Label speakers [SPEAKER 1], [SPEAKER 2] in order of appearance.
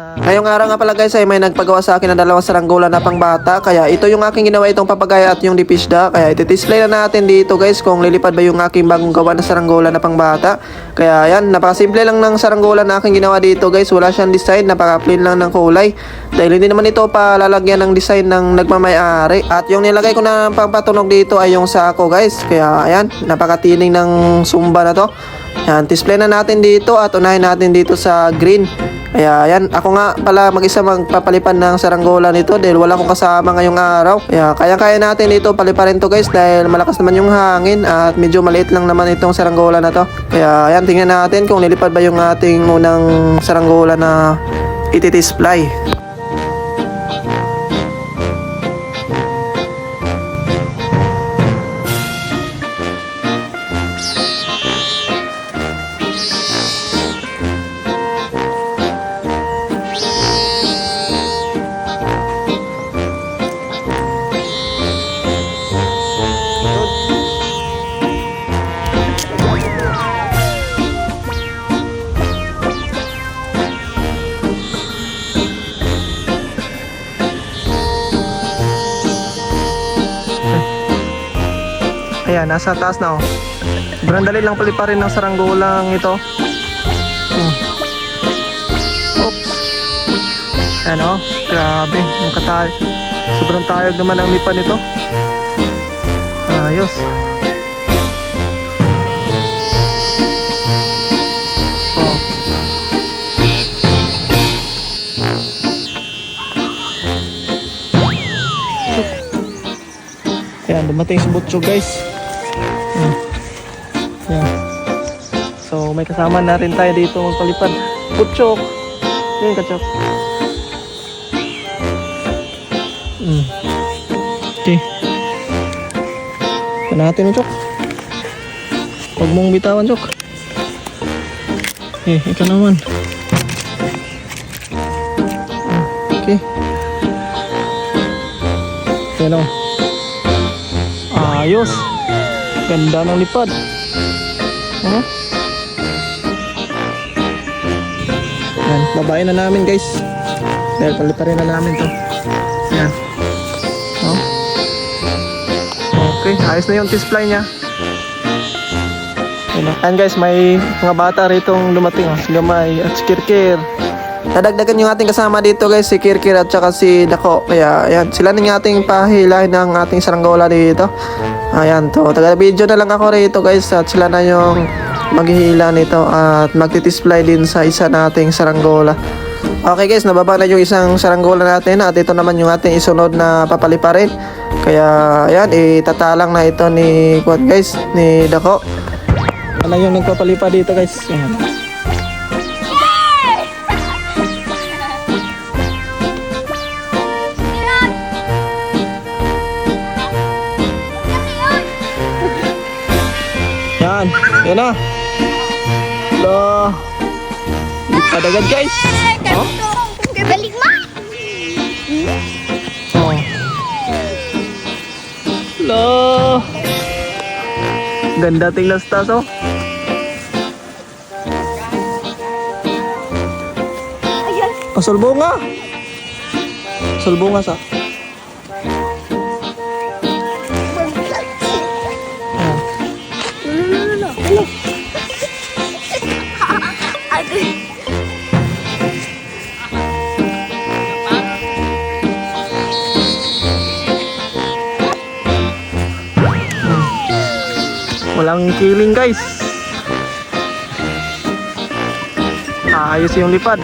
[SPEAKER 1] Ngayong araw nga pala guys ay may nagpagawa sa akin ng dalawang saranggola na pangbata. Kaya ito yung aking ginawa, itong papagaya at yung dipisda. Kaya iti-display na natin dito guys kung lilipad ba yung aking bagong gawa na saranggola na pangbata. Kaya yan, napakasimple lang ng saranggola na aking ginawa dito guys. Wala siyang design, napaka-plain lang ng kulay. Dahil hindi naman ito palalagyan ng design ng nagmamay-ari. At yung nilagay ko na pangpatunog dito ay yung sako guys. Kaya ayan, napakatining ng sumba na to. Yan, display na natin dito at unahin natin dito sa green. Kaya yan, ako nga pala mag-isa magpapalipan ng saranggola nito dahil wala akong kasama ngayong araw. Kaya kaya natin dito paliparin to guys dahil malakas naman yung hangin at medyo maliit lang naman itong saranggola na to. Kaya yan, tingnan natin kung nilipad ba yung ating unang saranggola na iti-display. Ayan, nasa taas na oh. Sobrang dali lang paliparin ng saranggolang ito. Oops. Ayan oh, grabe. Sobrang tayog naman ang lipan nito. Ayos. Oh. Ayan, dumating si Butcho guys. Yan. So may kasama na rin tayo dito magpalipad. Butchok. Yan kachok. Okay. Ito natin yung chok. Huwag mong bitawan chok. Okay, ikaw naman. Okay. Yan o. Ayos. Ganda ng lipad. Yan, babain na namin guys. Dahil paliparin na namin to. Yan. Okay, ayos na yung display niya. Yan guys, may mga bata ritong dumating oh. Si Gamay at si Kirkir. Dadagdagan yung ating kasama dito guys, si Kirkir at saka si Dako. Kaya ayan, sila na yung ating pahilahin ng ating saranggola dito. Ayan to, taga-video na lang ako rito guys at sila na yung maghihila nito at magti-display din sa isa nating saranggola. Okay guys, nababa na yung isang saranggola natin at ito naman yung ating isunod na papaliparin. Kaya ayan, itatalang na ito ni guys, ni Dako. Ano yung nagpapalipa dito guys? Ayan. Yan na. Loh. Lipad agad guys. Oh.
[SPEAKER 2] Balik mo.
[SPEAKER 1] Oh. Loh. Ganda tingnan sa taas oh. Pasulbunga. Sulbunga sa. Walang kiling guys. Ayos yung lipad.